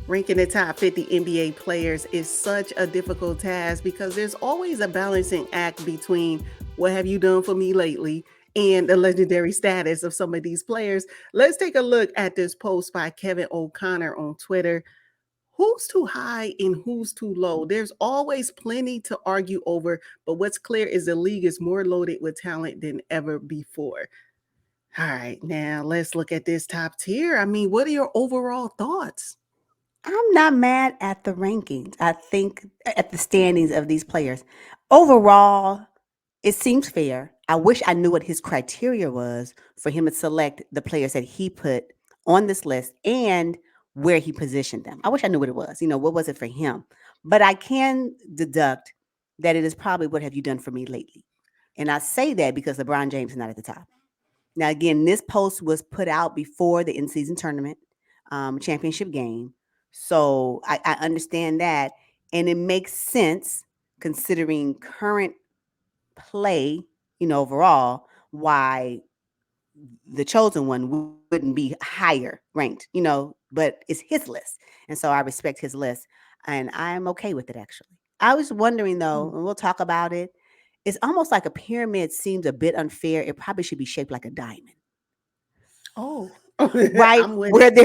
Ranking the top 50 NBA players is such a difficult task because there's always a balancing act between what have you done for me lately and the legendary status of some of these players. Let's take a look at this post by Kevin O'Connor on Twitter. Who's too high and who's too low? There's always plenty to argue over, but what's clear is the league is more loaded with talent than ever before. All right, now let's look at this top tier. I mean, what are your overall thoughts? I'm not mad at the rankings. I think at the standings of these players. Overall, it seems fair. I wish I knew what his criteria was for him to select the players that he put on this list and where he positioned them. I wish I knew what it was. What was it for him? But I can deduct that it is probably what have you done for me lately? And I say that because LeBron James is not at the top. Now, again, this post was put out before the in-season tournament championship game, so I understand that, and it makes sense considering current play. Overall, why the chosen one wouldn't be higher ranked. But it's his list, and so I respect his list, and I'm okay with it. Actually, I was wondering though, and we'll talk about it. It's almost like a pyramid seems a bit unfair. It probably should be shaped like a diamond, Oh, right? I'm with Where it.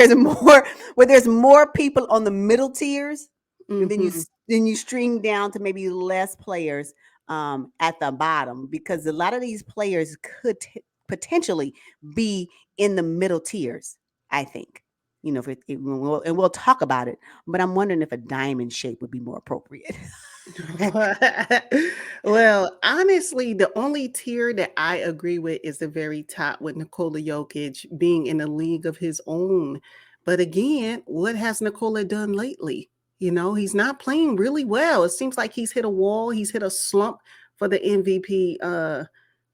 there's more people on the middle tiers, and Hmm. then you string down to maybe less players at the bottom, because a lot of these players could potentially be in the middle tiers. I think. And we'll talk about it, but I'm wondering if a diamond shape would be more appropriate. Well, honestly, the only tier that I agree with is the very top with Nikola Jokic being in a league of his own. But again, what has Nikola done lately? He's not playing really well. It seems like he's hit a wall, he's hit a slump for the MVP.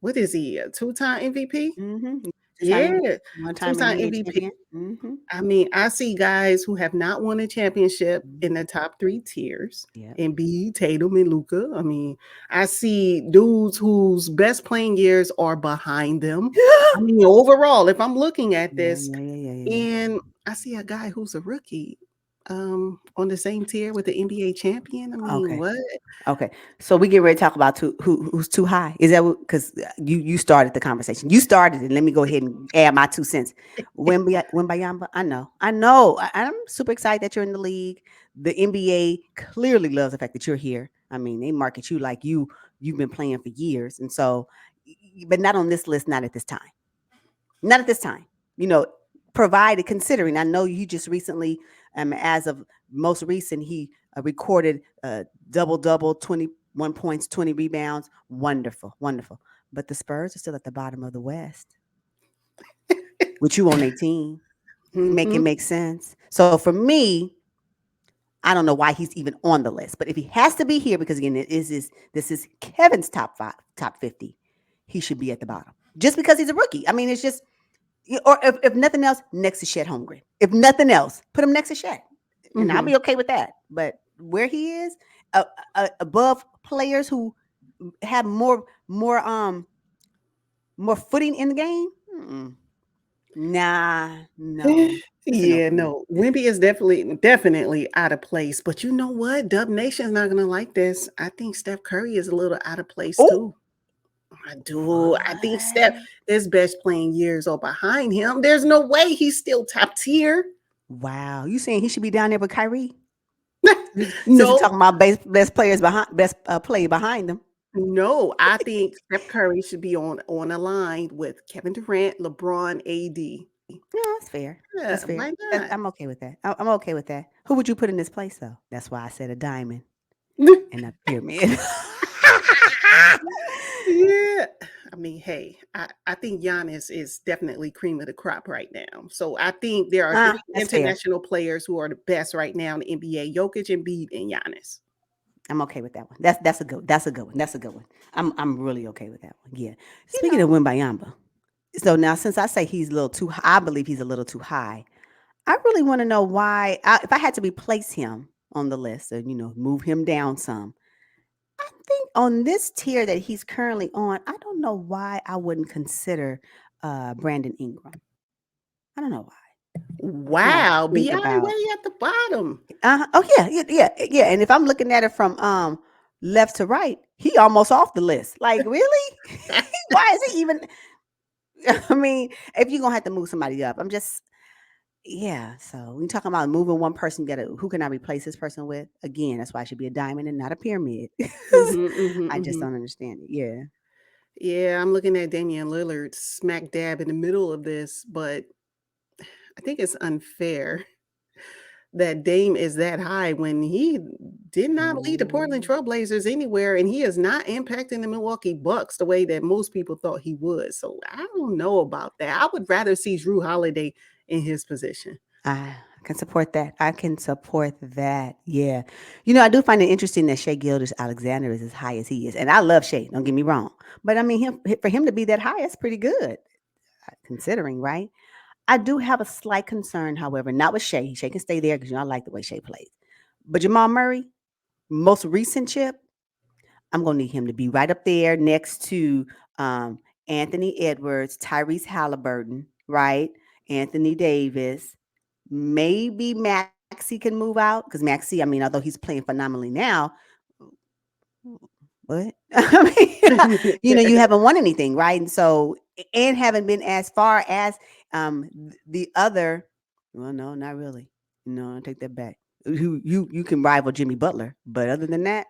What is he? A two-time MVP? Mm-hmm. Two-time Yeah, MVP, one-time two-time NBA MVP. champion. Mm-hmm. I mean, I see guys who have not won a championship in the Mm-hmm. top three tiers. Yep. Embiid, Tatum, and Luca. I mean, I see dudes whose best playing years are behind them. I mean, overall, if I'm looking at Yeah, this, yeah, yeah, yeah, yeah, yeah. and I see a guy who's a rookie, on the same tier with the NBA champion. I mean, Okay. what? Okay. So we get ready to talk about who's too high. Is that because you started the conversation? You started it. Let me go ahead and add my 2 cents. Wembayamba, I know. I'm super excited that you're in the league. The NBA clearly loves the fact that you're here. I mean, they market you like you've been playing for years, and so, but not on this list. Not at this time. Not at this time. You know, provided considering I know you just recently, as of most recent, he recorded double double, 21 points, 20 rebounds. Wonderful, wonderful. But the Spurs are still at the bottom of the West, with you on 18. Make it Hmm. make sense. So for me, I don't know why he's even on the list, but if he has to be here, because again, this is Kevin's top five, top 50, he should be at the bottom just because he's a rookie. I mean, it's just, or if nothing else, next to Shed Holmgren. If nothing else, put him next to Shed, and I'll Hmm. be okay with that. But where he is, above players who have more footing in the game, nah, no, it's a no Yeah, for me. no, Wimby is definitely out of place. But you know what? Dub Nation's not gonna like this. I think Steph Curry is a little out of place Oh, too. I do. I think Steph, what? his best playing years are behind him. There's no way he's still top tier. Wow, you saying he should be down there with Kyrie? Since we're No, talking about best players behind, best play behind them. no. I think Steph Curry should be on a line with Kevin Durant, LeBron, AD. No, that's fair. Yeah, That's fair. why not? I'm okay with that. I'm okay with that. Who would you put in this place, though? That's why I said a diamond and not a pyramid. Yeah. I mean, hey, I think Giannis is definitely cream of the crop right now. So I think there are three That's fair. international players who are the best right now in the NBA: Jokic, Embiid, and Giannis. I'm okay with that one. That's a good one. That's a good one. I'm really okay with that one. Yeah. You Speaking of know, Wimbayamba, so now since I say he's a little too, I believe he's a little too high. I really want to know why. If I had to replace him on the list, and move him down some, I think on this tier that he's currently on, I don't know why I wouldn't consider Brandon Ingram. I don't know why. Now Wow, think BI about way at the bottom. oh yeah. And if I'm looking at it from left to right, he almost off the list. Like, really? Why is he even I mean, if you're gonna have to move somebody up, I'm just yeah. So we talking about moving one person, get who can I replace this person with? Again, that's why it should be a diamond and not a pyramid. Mhm, mhm, I just mhm. don't understand it. Yeah. Yeah, I'm looking at Damian Lillard smack dab in the middle of this, but I think it's unfair that Dame is that high when he did not lead the Portland Ooh. Trailblazers anywhere, and he is not impacting the Milwaukee Bucks the way that most people thought he would. So I don't know about that. I would rather see Drew Holiday in his position. I can support that. I can support that. Yeah. I do find it interesting that Shea Gilders Alexander is as high as he is. And I love Shea, don't get me wrong. But I mean, for him to be that high, that's pretty good, considering, right? I do have a slight concern, however, not with Shea. Shea can stay there because I like the way Shea plays. But Jamal Murray, most recent chip, I'm gonna need him to be right up there next to um, Anthony Edwards, Tyrese Halliburton, right? Anthony Davis. Maybe Maxi can move out because Maxi, I mean, although he's playing phenomenally now, what? I mean, you haven't won anything, right? And so, and haven't been as far as the other. Well, no, not really. No, I take that back. You can rival Jimmy Butler, but other than that,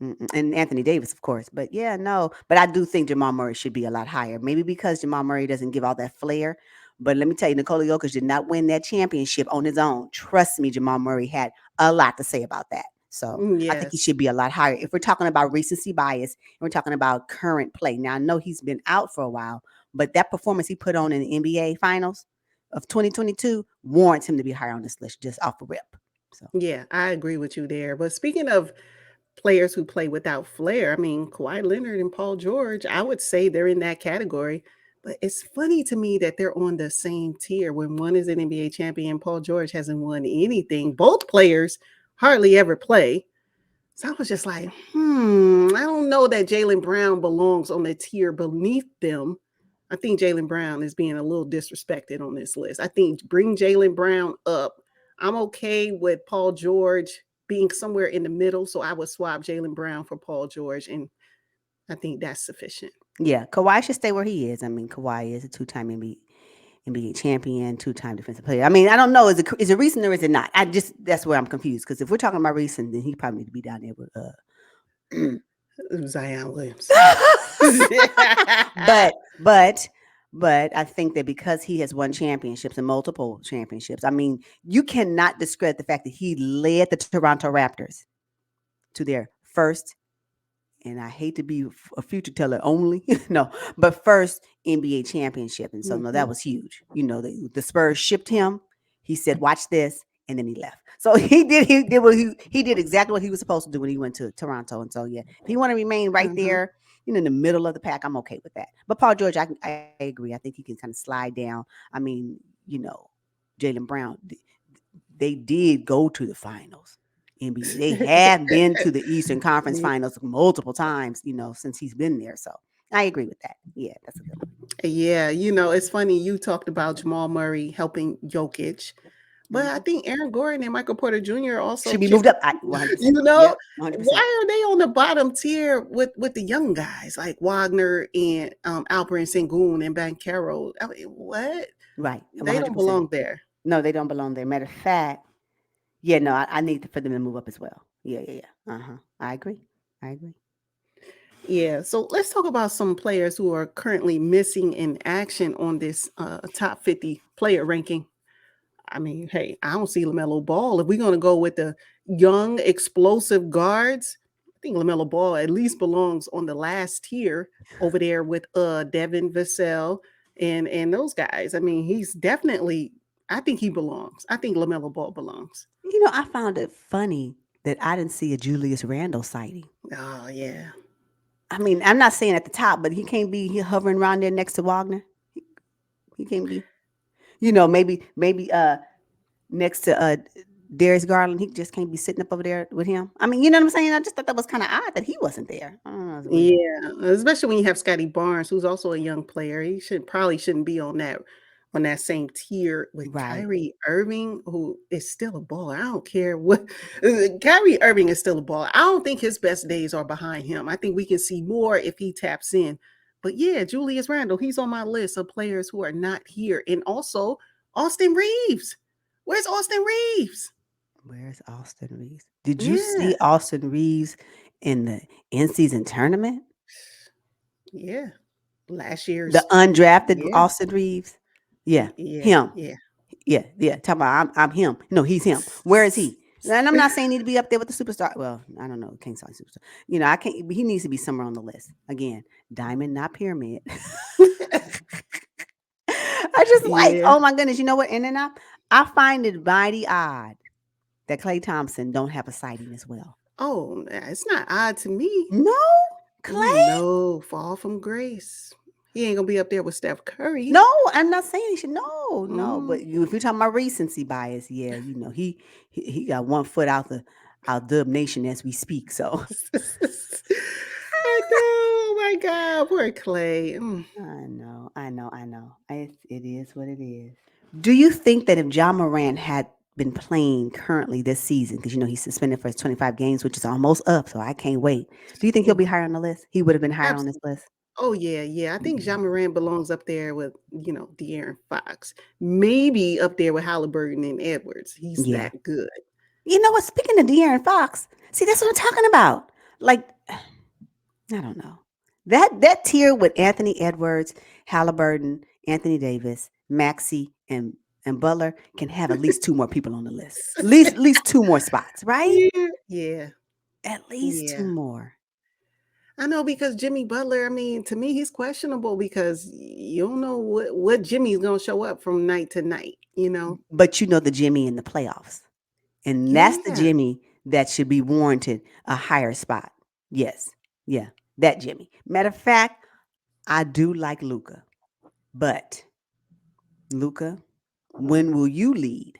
and Anthony Davis, of course. But yeah, no. But I do think Jamal Murray should be a lot higher. Maybe because Jamal Murray doesn't give all that flair. But let me tell you, Nikola Jokic did not win that championship on his own. Trust me, Jamal Murray had a lot to say about that. So I think he Yes. should be a lot higher. If we're talking about recency bias and we're talking about current play. Now I know he's been out for a while, but that performance he put on in the NBA finals of 2022 warrants him to be higher on this list just off the rip. So Yeah, I agree with you there. But speaking of players who play without flair, I mean, Kawhi Leonard and Paul George, I would say they're in that category. But it's funny to me that they're on the same tier when one is an NBA champion, Paul George hasn't won anything. Both players hardly ever play. So I was just like, I don't know that Jaylen Brown belongs on the tier beneath them. I think Jaylen Brown is being a little disrespected on this list. I think bring Jaylen Brown up. I'm okay with Paul George being somewhere in the middle, so I would swap Jaylen Brown for Paul George, and I think that's sufficient. yeah, Kawhi should stay where he is. I mean, Kawhi is a two-time NBA champion, two-time defensive player. I mean, I don't know. Is it recent or is it not? That's where I'm confused. Because if we're talking about recent, then he probably need to be down there with Zion Williamson. but but but I think that because he has won championships and multiple championships, I mean, you cannot discredit the fact that he led the Toronto Raptors to their first, and I hate to be a future teller only, no, but first NBA championship. And so, no, that Mhm. was huge. The Spurs shipped him. He said, "Watch this," and then he left. So he did exactly what he was supposed to do when he went to Toronto. And so, yeah, if he want to remain right Uh-huh. there, in the middle of the pack, I'm okay with that. But Paul George, I agree. I think he can kind of slide down. I mean, Jaylen Brown, they did go to the finals. NBA. They have been to the Eastern Conference Finals multiple times, since he's been there. So I agree with that. Yeah, that's a good one. Yeah, it's funny you talked about Jamal Murray helping Jokic, but I Mhm. think Aaron Gordon and Michael Porter Jr. also Should be kick. moved up. 100%. You know, Yep, 100%. why are they on the bottom tier with the young guys like Wagner and Alperen Sengun and Bankero? I mean, what? Right, They don't 100%. belong there. No, they don't belong there. Matter of fact, yeah, no, I need for them to move up as well. Yeah, yeah, yeah. I agree. I agree. Yeah, so let's talk about some players who are currently missing in action on this top 50 player ranking. I mean, hey, I don't see LaMelo Ball. If we're going to go with the young, explosive guards, I think LaMelo Ball at least belongs on the last tier over there with Devin Vassell and those guys. I mean, he's definitely. I think he belongs. I think LaMelo Ball belongs. I found it funny that I didn't see a Julius Randle sighting. Oh yeah. I mean, I'm not saying at the top, but he can't be hovering around there next to Wagner. He can't be. Maybe next to Darius Garland, he just can't be sitting up over there with him. I mean, you know what I'm saying? I just thought that was kind of odd that he wasn't there. I don't know, it's weird. Yeah, especially when you have Scotty Barnes, who's also a young player. He shouldn't be on that on that same tier with Right. Kyrie Irving, who is still a baller. I don't care what Kyrie Irving is still a baller. I don't think his best days are behind him. I think we can see more if he taps in. But yeah, Julius Randle, he's on my list of players who are not here. And also Austin Reeves. Where's Austin Reeves? Where's Austin Reeves? Did you Yeah, see Austin Reeves in the in-season tournament? yeah. Last The year's, undrafted yeah, Austin Reeves? Yeah, yeah, him. yeah. Yeah, yeah. Talking about I'm him. No, he's him. Where is he? And I'm not saying he need to be up there with the superstar. Well, I don't know. Can't say superstar. I can't. He needs to be somewhere on the list. Again, diamond, not pyramid. I just like. Yeah. Oh my goodness. You know what? And then I find it mighty odd that Klay Thompson don't have a sighting as well. Oh, it's not odd to me. No, Clay. No, fall from grace. He ain't gonna be up there with Steph Curry. No, I'm not saying he should. No, no. Mm. But if you're talking about recency bias, yeah, he got 1 foot out Dub Nation as we speak. So I know. Oh my God, poor Clay. I know. It is what it is. Do you think that if John Moran had been playing currently this season, because he's suspended for his 25 games, which is almost up, so I can't wait. Do you think he'll Mm, be higher on the list? He would have been higher on this absolutely. list. Oh yeah, yeah. I think Yeah. Jean Moran belongs up there with De'Aaron Fox. Maybe up there with Halliburton and Edwards. He's Yeah. that good. You know what? Speaking of De'Aaron Fox, see that's what I'm talking about. Like I don't know. That tier with Anthony Edwards, Halliburton, Anthony Davis, Maxey, and Butler can have at least 2 more people on the list. At least 2 more spots, right? Yeah, yeah, At least 2 yeah. more. I know because Jimmy Butler, I mean, to me, he's questionable because you don't know what Jimmy's gonna show up from night to night, you know? But you know the Jimmy in the playoffs. And that's the Yeah. Jimmy that should be warranted a higher spot. Yes. Yeah. That Jimmy. Matter of fact, I do like Luca. But Luca, when will you lead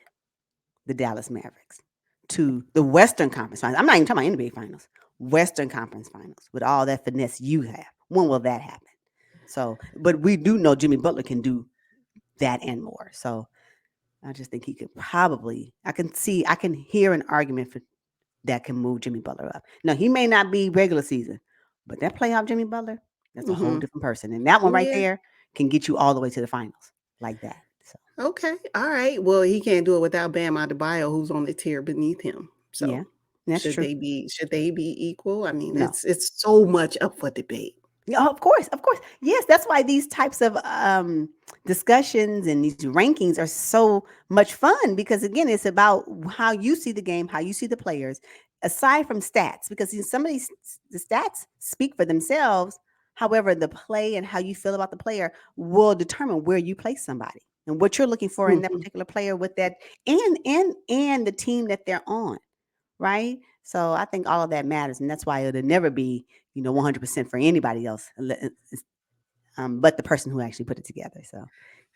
the Dallas Mavericks to the Western Conference Finals? I'm not even talking about NBA Finals. Western Conference Finals with all that finesse you have. When will that happen? So, but we do know Jimmy Butler can do that and more. So, I just think he could probably. I can hear an argument for that can move Jimmy Butler up. Now, he may not be regular season, but that playoff Jimmy Butler, that's a whole Mhm. different person. And that one right Yeah. there can get you all the way to the finals like that. So, Okay. All right. Well, he can't do it without Bam Adebayo, who's on the tier beneath him. yeah, So, that's should true. they be equal? I mean, No. it's so much up for debate. Yeah, of course, of course. Yes, that's why these types of discussions and these rankings are so much fun because again, it's about how you see the game, how you see the players, aside from stats. Because some of these the stats speak for themselves. However, the play and how you feel about the player will determine where you place somebody and what you're looking for in that Mhm. particular player with that and the team that they're on, right? So I think all of that matters, and that's why it'll never be 100% for anybody else, but the person who actually put it together. So,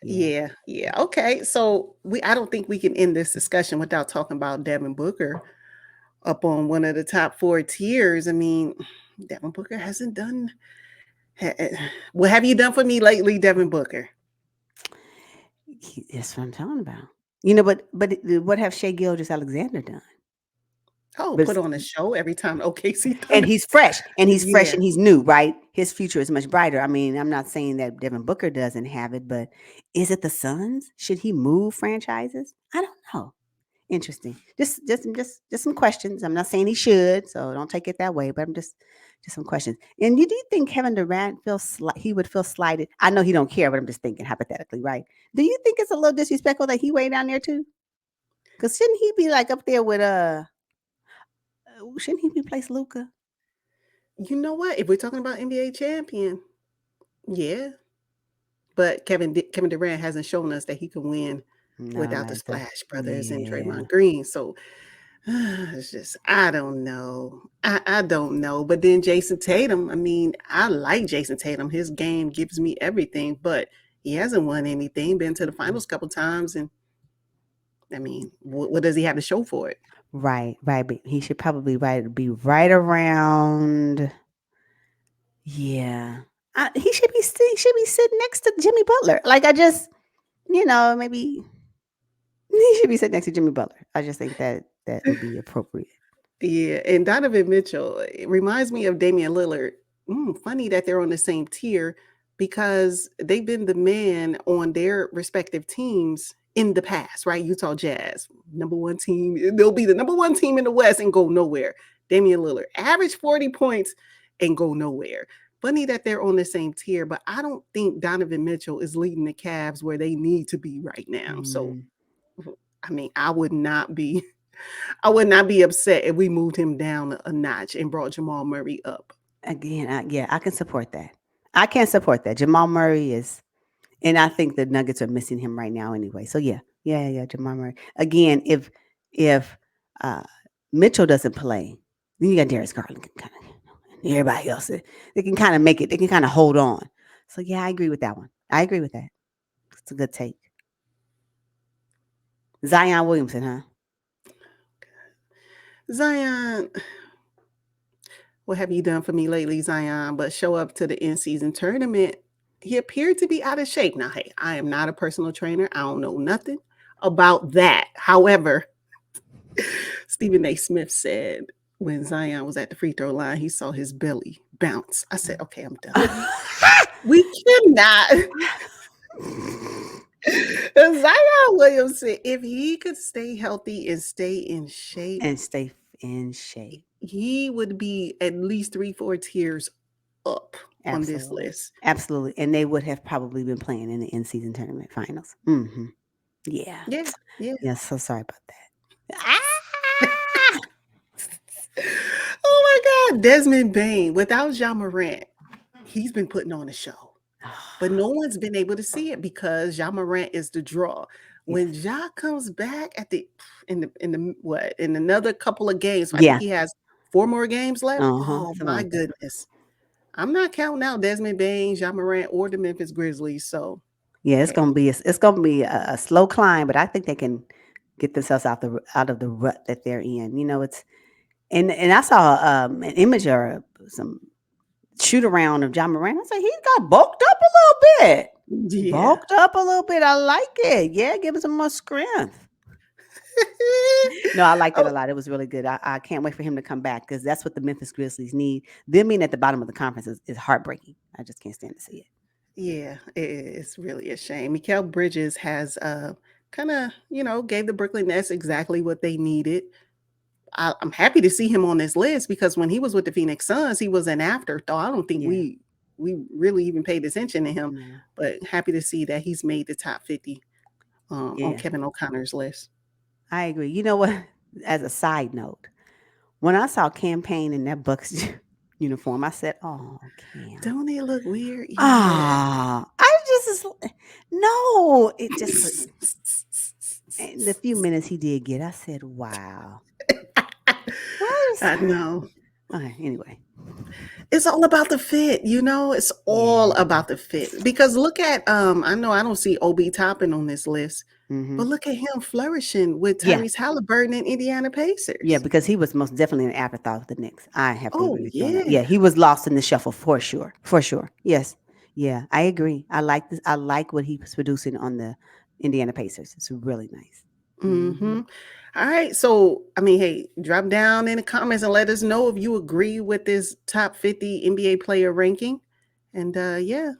yeah, Yeah, yeah. Okay. So I don't think we can end this discussion without talking about Devin Booker up on one of the top four tiers. I mean, Devin Booker hasn't done what have you done for me lately, Devin Booker? that's what I'm talking about. But what have Shea Gilgis Alexander done? Oh, But put on a show every time OKC and Thunder. he's fresh, Yeah. and he's new, right? His future is much brighter. I mean, I'm not saying that Devin Booker doesn't have it, but is it the Suns? Should he move franchises? I don't know. Interesting. Just some questions. I'm not saying he should, so don't take it that way. But I'm just some questions. And do you think Kevin Durant he would feel slighted? I know he don't care, but I'm just thinking hypothetically, right? Do you think it's a little disrespectful that he way down there too? Because shouldn't he be like up there with shouldn't he replace Luca? You know what? If we're talking about NBA champion, yeah. But Kevin Durant hasn't shown us that he can win No, without the like the Splash Brothers and yeah. Draymond Green. So it's just I don't know. I don't know. But then Jason Tatum, I mean, I like Jason Tatum. His game gives me everything, but he hasn't won anything, been to the finals a couple times, and I mean, what does he have to show for it? Right, right. But he should probably be right around. Yeah. He should be sitting next to Jimmy Butler. Like I just Maybe he should be sitting next to Jimmy Butler. I just think that would be appropriate. Yeah, and Donovan Mitchell, it reminds me of Damian Lillard. Funny that they're on the same tier because they've been the man on their respective teams in the past, right? Utah Jazz, number one team. They'll be the number one team in the West and go nowhere. Damian Lillard, average 40 points and go nowhere. Funny that they're on the same tier, but I don't think Donovan Mitchell is leading the Cavs where they need to be right now. So, Mm, I mean, I would not be upset if we moved him down a notch and brought Jamal Murray up. again, yeah, I can support that. I can support that. Jamal Murray is, and I think the Nuggets are missing him right now anyway. So yeah, Jamal Murray. Again, if uh, Mitchell doesn't play, then you got Darius Garland kind of, and everybody else. They can kind of make it. They can kind of hold on. So yeah, I agree with that one. I agree with that. It's a good take. Zion Williamson, huh? Zion, what have you done for me lately, Zion? But show up to the in-season tournament. He appeared to be out of shape. Now, hey, I am not a personal trainer. I don't know nothing about that. However, Stephen A. Smith said when Zion was at the free throw line, he saw his belly bounce. I said, okay, I'm done. We cannot. Zion Williamson, if he could stay healthy and stay in shape, And stay in shape. he would be at least 3, 4 tiers up on this Absolutely. list. Absolutely. And they would have probably been playing in the in-season tournament finals. Yeah. Yeah, yeah. Yeah, so sorry about that. Ah! Oh my God, Desmond Bain. Without Jean Morant, he's been putting on a show. But no one's been able to see it because Ja Morant is the draw. When Yes. Ja comes back in another couple of games, I think Yeah. he has 4 more games left. Uh-huh. Oh Something my like that. goodness. I'm not counting out Desmond Bain, Ja Morant, or the Memphis Grizzlies. So Yeah, it's hey, gonna be a slow climb, but I think they can get themselves out of the rut that they're in. It's and I saw an image or some shoot around of John Moran. I said he got bulked up a little bit. yeah. Bulked up a little bit. I like it. Yeah, give him some more strength. No, I liked it a Oh, lot. It was really good. I can't wait for him to come back because that's what the Memphis Grizzlies need. Them being at the bottom of the conference is heartbreaking. I just can't stand to see it. yeah, it's really a shame. Mikal Bridges has kind of, gave the Brooklyn Nets exactly what they needed. I'm happy to see him on this list because when he was with the Phoenix Suns, he was an afterthought. I don't think Yeah, we really even paid attention to him, no, but happy to see that he's made the top 50 on yeah, Kevin O'Connor's list. I agree. You know what? As a side note, when I saw Campaign in that Bucks uniform, I said, "Oh, Cam." Don't they look weird? Yeah. Ah, I just no. It just in the few minutes he did get, I said, "Wow." Why is I know. okay? Anyway, It's all about the fit, it's all yeah. about the fit. Because look at I know I don't see Obi Toppin on this list, but Hmm. look at him flourishing with Yeah, Tyrese Halliburton and Indiana yeah, Pacers. because he was most definitely an afterthought with the Knicks. I have to Oh agree with you on that. yeah. Yeah, he was lost in the shuffle for sure. For sure. Yes. Yeah, I agree. I like this. I like what he was producing on the Indiana Pacers. It's really nice. Hmm. Mm-hmm. All right. So, I mean, hey, drop down in the comments and let us know if you agree with this top 50 NBA player ranking. And yeah,